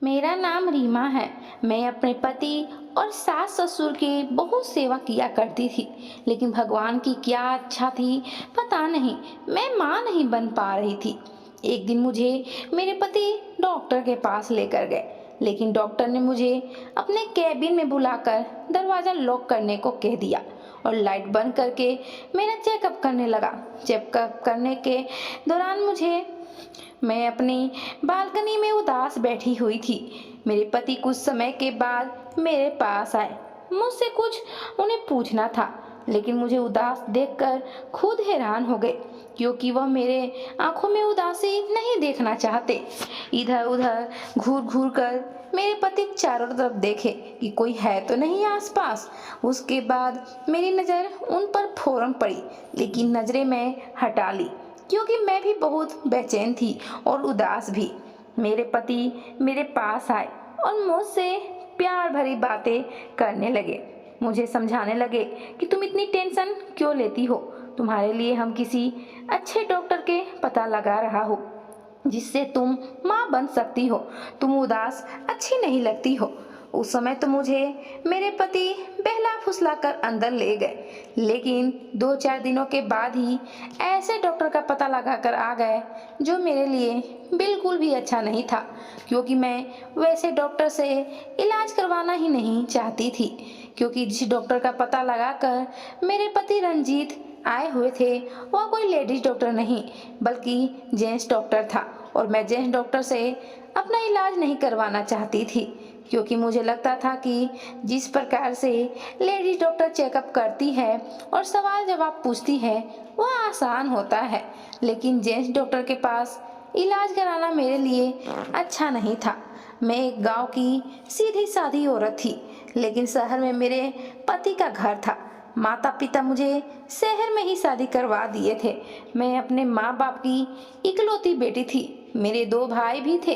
मेरा नाम रीमा है। मैं अपने पति और सास ससुर की बहुत सेवा किया करती थी, लेकिन भगवान की क्या इच्छा थी पता नहीं, मैं माँ नहीं बन पा रही थी। एक दिन मुझे मेरे पति डॉक्टर के पास लेकर गए, लेकिन डॉक्टर ने मुझे अपने कैबिन में बुलाकर दरवाज़ा लॉक करने को कह दिया और लाइट बंद करके मेरा चेकअप करने लगा। चेकअप करने के दौरान मैं अपनी बालकनी में उदास बैठी हुई थी। मेरे पति कुछ समय के बाद मेरे पास आए। मुझसे कुछ उन्हें पूछना था, लेकिन मुझे उदास देखकर खुद हैरान हो गए, क्योंकि वह मेरे आंखों में उदासी नहीं देखना चाहते। इधर उधर घूर घूर कर मेरे पति चारों तरफ देखे कि कोई है तो नहीं आसपास। उसके बाद मेरी नज़र उन पर फौरन पड़ी, लेकिन नज़रें मैं हटा ली, क्योंकि मैं भी बहुत बेचैन थी और उदास भी। मेरे पति मेरे पास आए और मुझसे प्यार भरी बातें करने लगे। मुझे समझाने लगे कि तुम इतनी टेंशन क्यों लेती हो, तुम्हारे लिए हम किसी अच्छे डॉक्टर के पता लगा रहा हो जिससे तुम माँ बन सकती हो। तुम उदास अच्छी नहीं लगती हो। उस समय तो मुझे मेरे पति बहला फुसला कर अंदर ले गए, लेकिन 2-4 दिनों के बाद ही ऐसे डॉक्टर का पता लगा कर आ गए जो मेरे लिए बिल्कुल भी अच्छा नहीं था, क्योंकि मैं वैसे डॉक्टर से इलाज करवाना ही नहीं चाहती थी। क्योंकि जिस डॉक्टर का पता लगाकर मेरे पति रंजीत आए हुए थे वह कोई लेडीज डॉक्टर नहीं बल्कि जेंट्स डॉक्टर था, और मैं जेंट्स डॉक्टर से अपना इलाज नहीं करवाना चाहती थी, क्योंकि मुझे लगता था कि जिस प्रकार से लेडीज डॉक्टर चेकअप करती है और सवाल जवाब पूछती है वह आसान होता है, लेकिन जेंट्स डॉक्टर के पास इलाज कराना मेरे लिए अच्छा नहीं था। मैं एक गांव की सीधी सादी औरत थी, लेकिन शहर में मेरे पति का घर था। माता पिता मुझे शहर में ही शादी करवा दिए थे। मैं अपने माँ बाप की इकलौती बेटी थी। मेरे 2 भाई भी थे,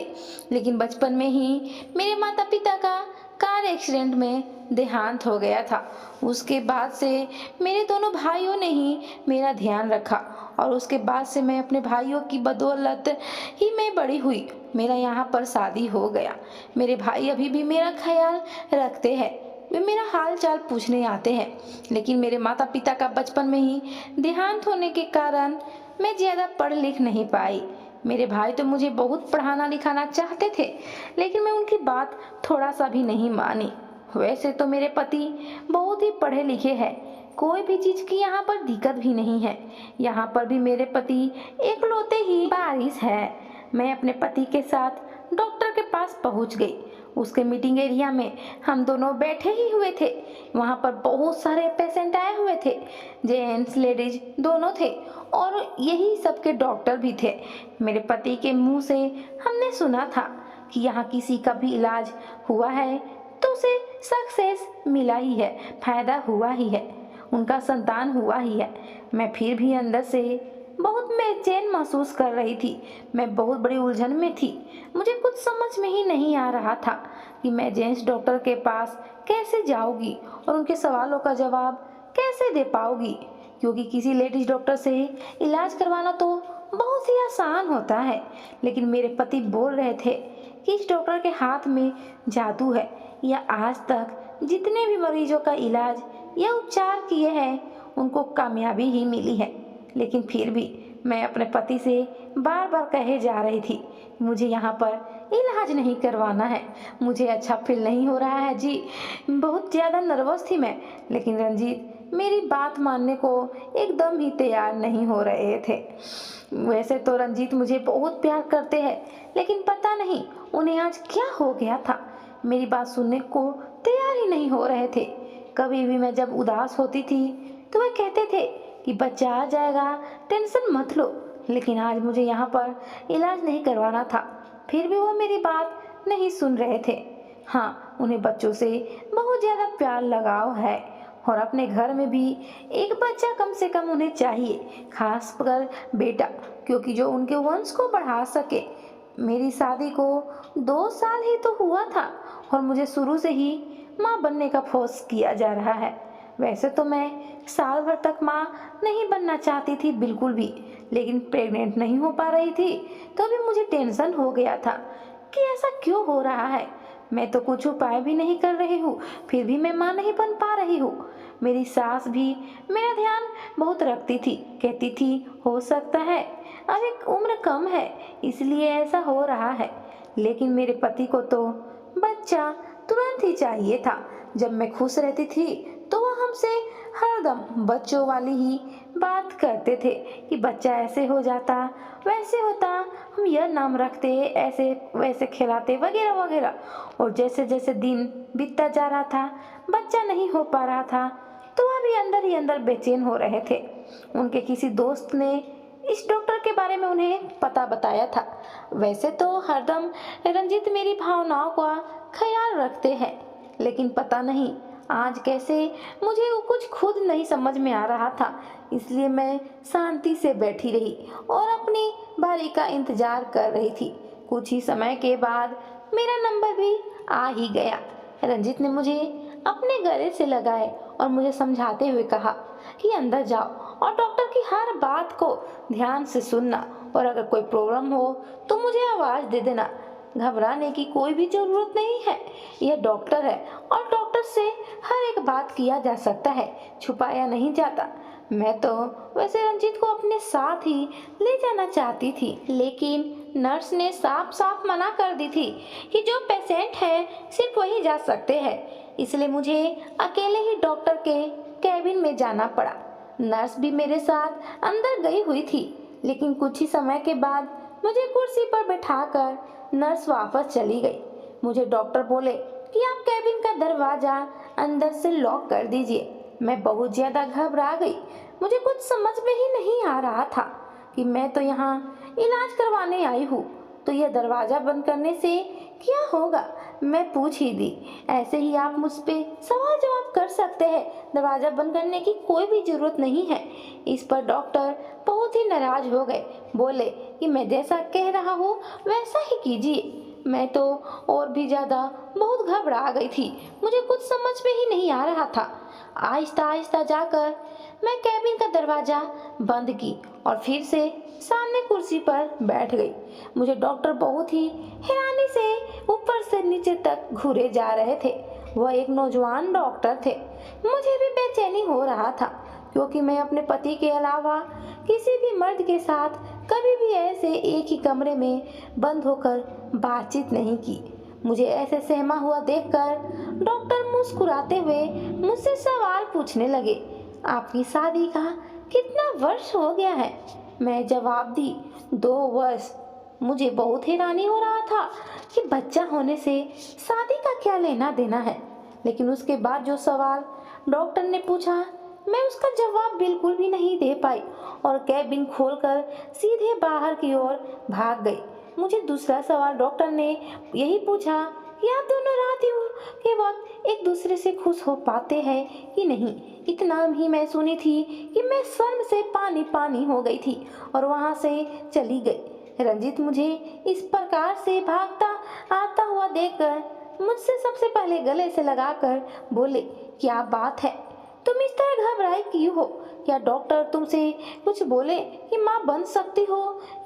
लेकिन बचपन में ही मेरे माता पिता का कार एक्सीडेंट में देहांत हो गया था। उसके बाद से मेरे दोनों भाइयों ने ही मेरा ध्यान रखा, और उसके बाद से मैं अपने भाइयों की बदौलत ही मैं बड़ी हुई। मेरा यहाँ पर शादी हो गया। मेरे भाई अभी भी मेरा ख्याल रखते हैं, वे मेरा हाल चाल पूछने आते हैं, लेकिन मेरे माता पिता का बचपन में ही देहांत होने के कारण मैं ज़्यादा पढ़ लिख नहीं पाई। मेरे भाई तो मुझे बहुत पढ़ाना लिखाना चाहते थे, लेकिन मैं उनकी बात थोड़ा सा भी नहीं मानी। वैसे तो मेरे पति बहुत ही पढ़े लिखे हैं, कोई भी चीज़ की यहाँ पर दिक्कत भी नहीं है। यहाँ पर भी मेरे पति एकलौते ही वारिस है। मैं अपने पति के साथ डॉक्टर के पास पहुँच गई। उसके मीटिंग एरिया में हम दोनों बैठे ही हुए थे। वहाँ पर बहुत सारे पेशेंट आए हुए थे, जेंट्स लेडीज दोनों थे, और यही सबके डॉक्टर भी थे। मेरे पति के मुंह से हमने सुना था कि यहाँ किसी का भी इलाज हुआ है तो उसे सक्सेस मिला ही है, फायदा हुआ ही है, उनका संतान हुआ ही है। मैं फिर भी अंदर से बहुत बेचैन महसूस कर रही थी। मैं बहुत बड़ी उलझन में थी। मुझे कुछ समझ में ही नहीं आ रहा था कि मैं जेंट्स डॉक्टर के पास कैसे जाऊंगी और उनके सवालों का जवाब कैसे दे पाऊंगी, क्योंकि किसी लेडीज डॉक्टर से इलाज करवाना तो बहुत ही आसान होता है, लेकिन मेरे पति बोल रहे थे कि इस डॉक्टर के हाथ में जादू है, या आज तक जितने भी मरीजों का इलाज या उपचार किए हैं उनको कामयाबी ही मिली है। लेकिन फिर भी मैं अपने पति से बार बार कहे जा रही थी, मुझे यहाँ पर इलाज नहीं करवाना है, मुझे अच्छा फील नहीं हो रहा है जी। बहुत ज़्यादा नर्वस थी मैं, लेकिन रंजीत मेरी बात मानने को एकदम ही तैयार नहीं हो रहे थे। वैसे तो रंजीत मुझे बहुत प्यार करते हैं, लेकिन पता नहीं उन्हें आज क्या हो गया था, मेरी बात सुनने को तैयार ही नहीं हो रहे थे। कभी भी मैं जब उदास होती थी तो वे कहते थे कि बच्चा आ जाएगा, टेंशन मत लो, लेकिन आज मुझे यहाँ पर इलाज नहीं करवाना था। फिर भी वो मेरी बात नहीं सुन रहे थे। हाँ, उन्हें बच्चों से बहुत ज़्यादा प्यार लगाव है, और अपने घर में भी एक बच्चा कम से कम उन्हें चाहिए, खासकर बेटा, क्योंकि जो उनके वंश को बढ़ा सके। मेरी शादी को 2 साल ही तो हुआ था, और मुझे शुरू से ही माँ बनने का फोर्स किया जा रहा है। वैसे तो मैं साल भर तक माँ नहीं बनना चाहती थी बिल्कुल भी, लेकिन प्रेग्नेंट नहीं हो पा रही थी तो भी मुझे टेंशन हो गया था कि ऐसा क्यों हो रहा है। मैं तो कुछ उपाय भी नहीं कर रही हूँ, फिर भी मैं माँ नहीं बन पा रही हूँ। मेरी सास भी मेरा ध्यान बहुत रखती थी, कहती थी हो सकता है अभी उम्र कम है इसलिए ऐसा हो रहा है। लेकिन मेरे पति को तो बच्चा तुरंत ही चाहिए था। जब मैं खुश रहती थी तो वह हमसे हरदम बच्चों वाली ही बात करते थे कि बच्चा ऐसे हो जाता, वैसे होता, हम यह नाम रखते, ऐसे वैसे खिलाते वगैरह वगैरह। और जैसे जैसे दिन बीतता जा रहा था, बच्चा नहीं हो पा रहा था, तो वह भी अंदर ही अंदर बेचैन हो रहे थे। उनके किसी दोस्त ने इस डॉक्टर के बारे में उन्हें पता बताया था। वैसे तो हरदम रंजीत मेरी भावनाओं का ख्याल रखते हैं, लेकिन पता नहीं आज कैसे मुझे वो कुछ खुद नहीं समझ में आ रहा था। इसलिए मैं शांति से बैठी रही और अपनी बारी का इंतजार कर रही थी। कुछ ही समय के बाद मेरा नंबर भी आ ही गया। रंजीत ने मुझे अपने गले से लगाए और मुझे समझाते हुए कहा कि अंदर जाओ और डॉक्टर की हर बात को ध्यान से सुनना, और अगर कोई प्रॉब्लम हो तो मुझे आवाज दे देना। घबराने की कोई भी जरूरत नहीं है, यह डॉक्टर है और डॉक्टर से हर एक बात किया जा सकता है, छुपाया नहीं जाता। मैं तो वैसे रंजीत को अपने साथ ही ले जाना चाहती थी, लेकिन नर्स ने साफ साफ मना कर दी थी कि जो पेशेंट है सिर्फ वही जा सकते हैं। इसलिए मुझे अकेले ही डॉक्टर के कैबिन में जाना पड़ा। नर्स भी मेरे साथ अंदर गई हुई थी, लेकिन कुछ ही समय के बाद मुझे कुर्सी पर बैठाकर नर्स वापस चली गई। मुझे डॉक्टर बोले कि आप कैबिन का दरवाजा अंदर से लॉक कर दीजिए। मैं बहुत ज्यादा घबरा गई। मुझे कुछ समझ में ही नहीं आ रहा था कि मैं तो यहाँ इलाज करवाने आई हूँ, तो यह दरवाजा बंद करने से क्या होगा। मैं पूछ ही दी, ऐसे ही आप मुझ पे सवाल जवाब कर सकते हैं, दरवाजा बंद करने की कोई भी जरूरत नहीं है। इस पर डॉक्टर बहुत ही नाराज हो गए, बोले कि मैं जैसा कह रहा हूँ वैसा ही कीजिए। मैं तो और भी ज्यादा बहुत घबरा गई थी, मुझे कुछ समझ में ही नहीं आ रहा था। आहिस्ता आहिस्ता जाकर मैं कैबिन का दरवाजा बंद की और फिर से सामने कुर्सी पर बैठ गई। मुझे डॉक्टर बहुत ही हैरानी से ऊपर से नीचे तक घूरे जा रहे थे। वह एक नौजवान डॉक्टर थे। मुझे भी बेचैनी हो रहा था, क्योंकि मैं अपने पति के अलावा किसी भी मर्द के साथ कभी भी ऐसे एक ही कमरे में बंद होकर बातचीत नहीं की। मुझे ऐसे सहमा हुआ देखकर डॉक्टर मुस्कुराते हुए मुझसे सवाल पूछने लगे, आपकी शादी का कितना वर्ष हो गया है। मैं जवाब दी, 2 वर्ष। मुझे बहुत हैरानी हो रहा था कि बच्चा होने से शादी का क्या लेना देना है, लेकिन उसके बाद जो सवाल डॉक्टर ने पूछा मैं उसका जवाब बिल्कुल भी नहीं दे पाई और कैबिन खोलकर सीधे बाहर की ओर भाग गई। मुझे दूसरा सवाल डॉक्टर ने यही पूछा कि आप दोनों रातियों के वक्त एक दूसरे से खुश हो पाते हैं कि नहीं। इतना ही मैं सुनी थी कि मैं शर्म से पानी पानी हो गई थी और वहां से चली गई। रंजीत मुझे इस प्रकार से भागता आता हुआ देखकर मुझसे सबसे पहले गले से लगाकर बोले, क्या बात है, तुम इस तरह घबराई क्यों हो। क्या डॉक्टर तुमसे कुछ बोले कि माँ बन सकती हो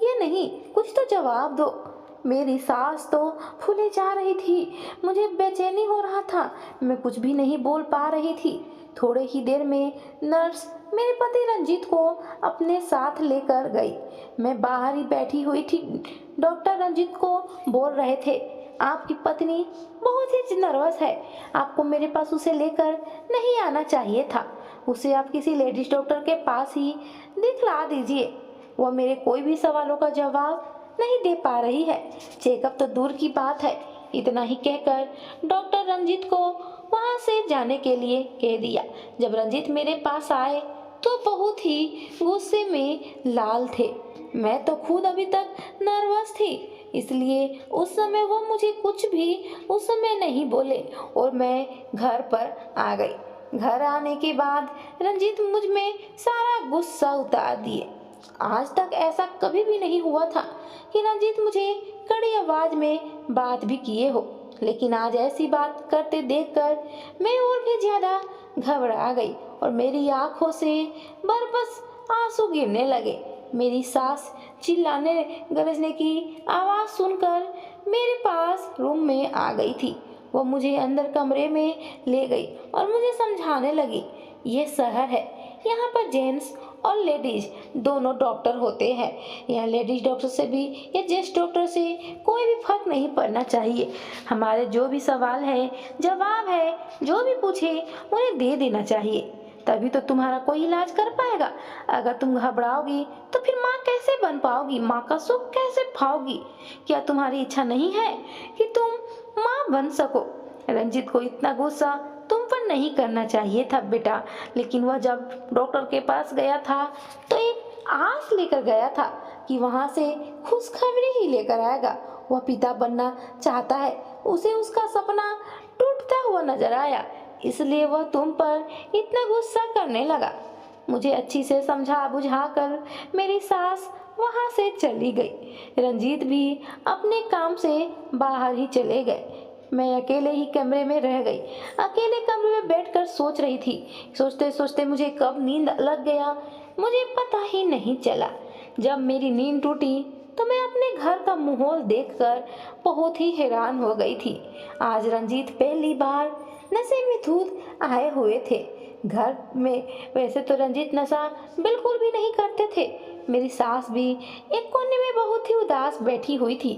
या नहीं, कुछ तो जवाब दो। मेरी सांस तो फूले जा रही थी, मुझे बेचैनी हो रहा था, मैं कुछ भी नहीं बोल पा रही थी। थोड़े ही देर में नर्स मेरे पति रंजीत को अपने साथ लेकर गई। मैं बाहर ही बैठी हुई थी। डॉक्टर रंजीत को बोल रहे थे, आपकी पत्नी बहुत ही नर्वस है, आपको मेरे पास उसे लेकर नहीं आना चाहिए था। उसे आप किसी लेडीज डॉक्टर के पास ही दिखला दीजिए। वह मेरे कोई भी सवालों का जवाब नहीं दे पा रही है, चेकअप तो दूर की बात है। इतना ही कहकर डॉक्टर रंजीत को वहां से जाने के लिए कह दिया। जब रंजीत मेरे पास आए तो बहुत ही गुस्से में लाल थे। मैं तो खुद अभी तक नर्वस थी, इसलिए उस समय वो मुझे कुछ भी उस समय नहीं बोले और मैं घर पर आ गई। घर आने के बाद रंजीत मुझ में सारा गुस्सा उतार दिए। आज तक ऐसा कभी भी नहीं हुआ था कि रंजीत मुझे कड़ी आवाज में बात भी किए हो, लेकिन आज ऐसी बात करते देखकर मैं और भी ज्यादा घबरा गई और मेरी आंखों से बरबस आंसू गिरने लगे। मेरी सास चिल्लाने गरजने की आवाज़ सुनकर मेरे पास रूम में आ गई थी। वो मुझे अंदर कमरे में ले गई और मुझे समझाने लगी, ये शहर है, यहाँ पर जेंट्स और लेडीज दोनों डॉक्टर होते हैं। यहाँ लेडीज डॉक्टर से भी या जेंट्स डॉक्टर से कोई भी फर्क नहीं पड़ना चाहिए। हमारे जो भी सवाल है, जवाब है, जो भी पूछे उन्हें दे देना चाहिए, तभी तो तुम्हारा कोई इलाज कर पाएगा। अगर तुम घबराओगी तो फिर माँ कैसे बन पाओगी, माँ का सुख कैसे पाओगी? क्या तुम्हारी इच्छा नहीं है कि तुम माँ बन सको? रंजीत को इतना गुस्सा तुम पर नहीं करना चाहिए था बेटा, लेकिन वह जब डॉक्टर के पास गया था तो एक आस लेकर गया था कि वहां से खुशखबरी ही लेकर आएगा। वह पिता बनना चाहता है, उसे उसका सपना टूटता हुआ नजर आया, इसलिए वह तुम पर इतना गुस्सा करने लगा। मुझे अच्छी से समझा बुझा कर मेरी सास वहां से चली गई। रंजीत भी अपने काम से बाहर ही चले गए। मैं अकेले ही कमरे में रह गई। अकेले कमरे में बैठकर सोच रही थी। सोचते सोचते मुझे कब नींद लग गया मुझे पता ही नहीं चला। जब मेरी नींद टूटी तो मैं अपने घर का माहौल देखकर बहुत ही हैरान हो गई थी। आज रंजीत पहली बार नशे में धूत आए हुए थे घर में। वैसे तो रंजीत नशा बिल्कुल भी नहीं करते थे। मेरी सास भी एक कोने में बहुत ही उदास बैठी हुई थी।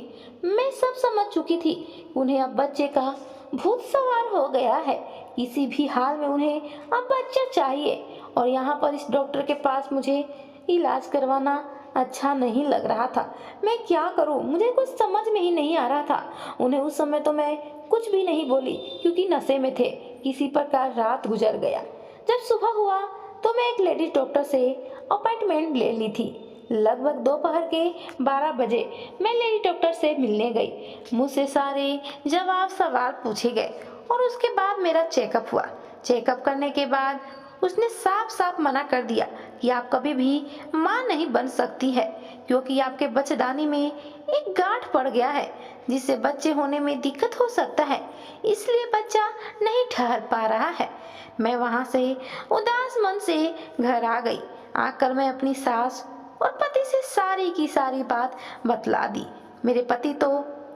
मैं सब समझ चुकी थी, उन्हें अब बच्चे का भूत सवार हो गया है। किसी भी हाल में उन्हें अब बच्चा चाहिए और यहाँ पर इस डॉक्टर के पास मुझे इलाज करवाना अच्छा नहीं लग रहा था। मैं क्या करूं, मुझे कुछ समझ में ही नहीं आ रहा था। उन्हें उस समय तो मैं कुछ भी नहीं बोली क्योंकि नशे में थे। किसी प्रकार रात गुजर गया। जब सुबह हुआ तो मैं एक लेडीज डॉक्टर से अपॉइंटमेंट ले ली थी। लगभग दोपहर के 12 बजे मैं लेडी डॉक्टर से मिलने गई। मुझसे सारे जवाब सवाल पूछे गए और उसके बाद मेरा चेकअप हुआ। चेकअप करने के बाद उसने साफ साफ मना कर दिया कि आप कभी भी माँ नहीं बन सकती है, क्योंकि आपके बच्चेदानी में एक गांठ पड़ गया है जिससे बच्चे होने में दिक्कत हो सकता है, इसलिए बच्चा नहीं ठहर पा रहा है। मैं वहां से उदास मन से घर आ गई। आकर मैं अपनी सास और पति से सारी की सारी बात बतला दी। मेरे पति तो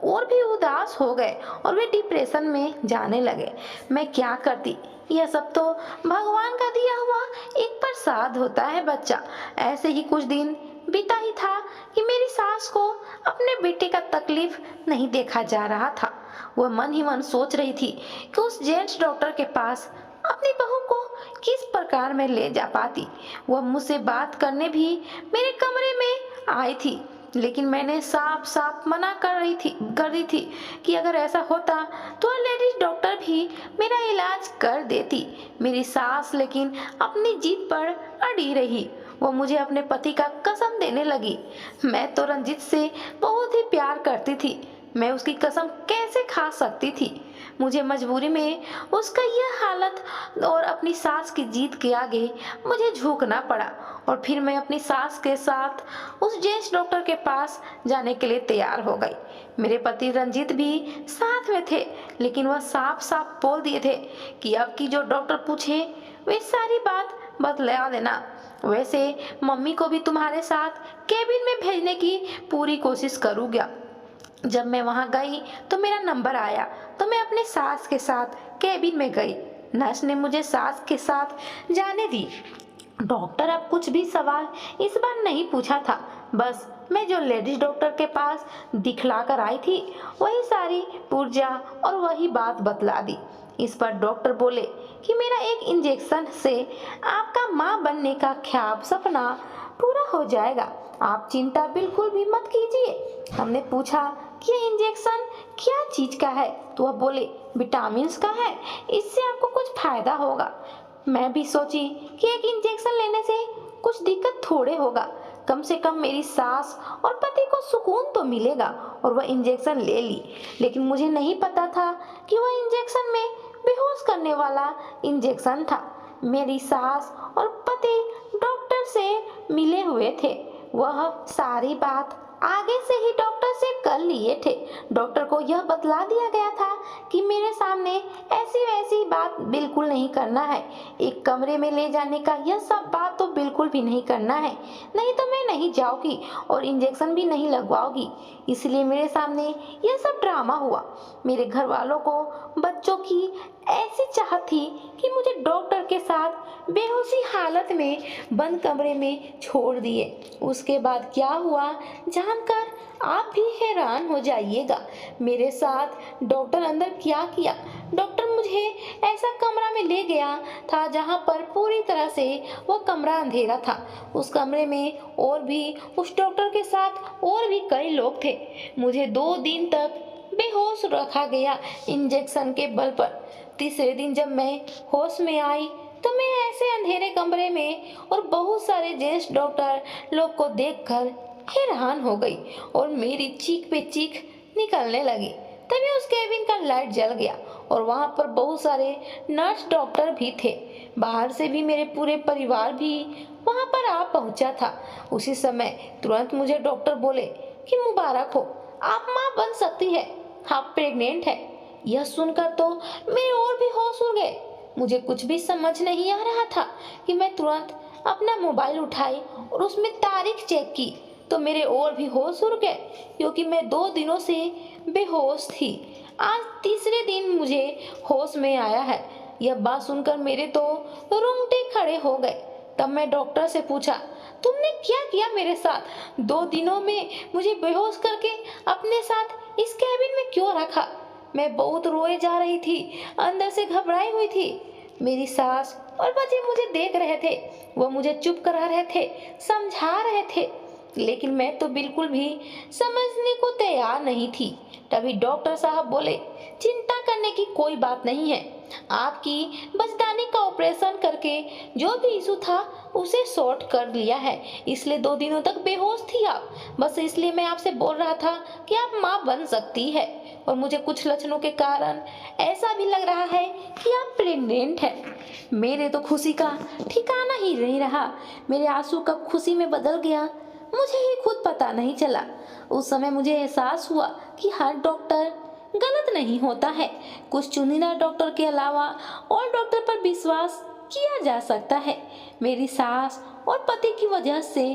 और भी उदास हो गए और वे डिप्रेशन में जाने लगे। मैं क्या करती, यह सब तो भगवान का दिया हुआ एक प्रसाद होता है बच्चा। ऐसे ही कुछ दिन बीता ही था कि मेरी सास को अपने बेटे का तकलीफ नहीं देखा जा रहा था। वह मन ही मन सोच रही थी कि उस जेंट्स डॉक्टर के पास अपनी बहू को किस प्रकार में ले जा पाती। वह मुझसे बात करने भी मेरे कमरे में आई थी, लेकिन मैंने साफ साफ मना कर दी थी कि अगर ऐसा होता तो लेडीज डॉक्टर भी मेरा इलाज कर देती। मेरी सास लेकिन अपनी जीत पर अड़ी रही। वो मुझे अपने पति का कसम देने लगी। मैं तो रंजीत से बहुत ही प्यार करती थी, मैं उसकी कसम कैसे खा सकती थी। मुझे मजबूरी में उसका यह हालत और अपनी सास की जीत के आगे मुझे झुकना पड़ा और फिर मैं अपनी सास के साथ उस जेंट्स डॉक्टर के पास जाने के लिए तैयार हो गई। मेरे पति रंजीत भी साथ में थे, लेकिन वह साफ साफ बोल दिए थे कि अब की जो डॉक्टर पूछे वे सारी बात बतला देना। वैसे मम्मी को भी तुम्हारे साथ केबिन में भेजने की पूरी कोशिश करूँगा। जब मैं वहां गई तो मेरा नंबर आया तो मैं अपने सास के साथ केबिन में गई। नर्स ने मुझे सास के साथ जाने दी। डॉक्टर अब कुछ भी सवाल इस बार नहीं पूछा था, बस मैं जो लेडीज डॉक्टर के पास दिखला कर आई थी वही सारी पुर्जा और वही बात बतला दी। इस पर डॉक्टर बोले कि मेरा एक इंजेक्शन से आपका माँ बनने का ख्वाब सपना पूरा हो जाएगा, आप चिंता बिल्कुल भी मत कीजिए। हमने पूछा कि ये इंजेक्शन क्या चीज का है, तो वह बोले विटामिन का है, इससे आपको कुछ फायदा होगा। मैं भी सोची कि एक इंजेक्शन लेने से कुछ दिक्कत थोड़े होगा, कम से कम मेरी सास और पति को सुकून तो मिलेगा, और वह इंजेक्शन ले ली। लेकिन मुझे नहीं पता था कि वह इंजेक्शन में बेहोश करने वाला इंजेक्शन था। मेरी सास और पति डॉक्टर से मिले हुए थे, वह सारी बात आगे से ही डॉक्टर से कर लिए थे। डॉक्टर को यह बतला दिया गया था कि मेरे सामने ऐसी वैसी बात बिल्कुल नहीं करना है। एक कमरे में ले जाने का यह सब बात तो बिल्कुल भी नहीं करना है, नहीं तो मैं नहीं जाऊंगी और इंजेक्शन भी नहीं लगवाओगी। इसलिए मेरे सामने यह सब ड्रामा हुआ। मेरे घर वालों को बच्चों की ऐसी चाहत थी कि मुझे डॉक्टर के साथ बेहोशी हालत में बंद कमरे में छोड़ दिए। उसके बाद क्या हुआ जानकर आप भी हैरान हो जाइएगा। मेरे साथ डॉक्टर अंदर क्या किया। डॉक्टर मुझे ऐसा कमरा में ले गया था जहां पर पूरी तरह से वो कमरा अंधेरा था। उस कमरे में और भी उस डॉक्टर के साथ और भी कई लोग थे। मुझे 2 दिन तक बेहोश रखा गया इंजेक्शन के बल पर। तीसरे दिन जब मैं होश में आई तो मैं ऐसे अंधेरे कमरे में और बहुत सारे ज्येष्ठ डॉक्टर लोग को देखकर हैरान हो गई और मेरी चीख पे चीख निकलने लगी। तभी उस केबिन का लाइट जल गया और वहां पर बहुत सारे नर्स डॉक्टर भी थे। बाहर से भी मेरे पूरे परिवार भी वहां पर आ पहुंचा था। उसी समय तुरंत मुझे डॉक्टर बोले कि मुबारक हो, आप माँ बन सकती है, आप प्रेग्नेंट है। यह सुनकर तो मेरे और भी होश उड़ गए। मुझे कुछ भी समझ नहीं आ रहा था कि मैं तुरंत अपना मोबाइल उठाई और उसमें तारीख चेक की तो मेरे और भी होश उड़ गए, क्योंकि मैं 2 दिनों से बेहोश थी। आज तीसरे दिन मुझे होश में आया है। यह बात सुनकर मेरे तो रोंगटे खड़े हो गए। तब मैं डॉक्टर से पूछा, तुमने क्या किया मेरे साथ? 2 दिनों में मुझे बेहोश करके अपने साथ इस कैबिन में क्यों रखा? मैं बहुत रोए जा रही थी, अंदर से घबराई हुई थी। मेरी सास और बच्चे मुझे देख रहे थे, वो मुझे चुप करा रहे थे, समझा रहे थे, लेकिन मैं तो बिल्कुल भी समझने को तैयार नहीं थी। तभी डॉक्टर साहब बोले, चिंता करने की कोई बात नहीं है, आपकी बचदानी का ऑपरेशन करके जो भी इशू था उसे सॉर्ट कर लिया है, इसलिए 2 दिनों तक बेहोश थी आप। बस इसलिए मैं आपसे बोल रहा था कि आप माँ बन सकती है और मुझे कुछ लक्षणों के कारण ऐसा भी लग रहा है कि आप प्रेग्नेंट है। मेरे तो खुशी का ठिकाना ही नहीं रहा। मेरे आंसू कब खुशी में बदल गया मुझे ही खुद पता नहीं चला। उस समय मुझे एहसास हुआ कि हर डॉक्टर गलत नहीं होता है। कुछ चुनिंदा डॉक्टर के अलावा और डॉक्टर पर विश्वास किया जा सकता है। मेरी सास और पति की वजह से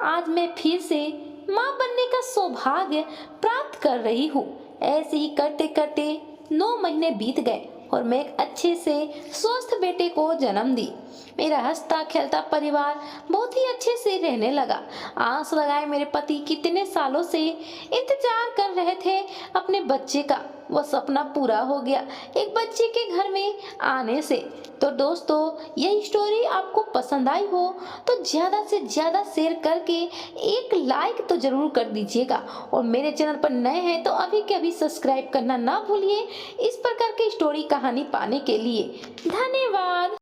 आज मैं फिर से माँ बनने का सौभाग्य प्राप्त कर रही हूँ। ऐसे ही करते करते 9 महीने बीत गए और मैं एक अच्छे से स्वस्थ बेटे को जन्म दी। मेरा हंसता खेलता परिवार बहुत ही अच्छे से रहने लगा। आस लगाए मेरे पति कितने सालों से इंतजार कर रहे थे अपने बच्चे का, वह सपना पूरा हो गया एक बच्चे के घर में आने से। तो दोस्तों, यह स्टोरी आपको पसंद आई हो तो ज़्यादा से ज़्यादा शेयर करके एक लाइक तो ज़रूर कर दीजिएगा और मेरे चैनल पर नए हैं तो अभी के अभी सब्सक्राइब करना ना भूलिए इस प्रकार की स्टोरी कहानी पाने के लिए। धन्यवाद।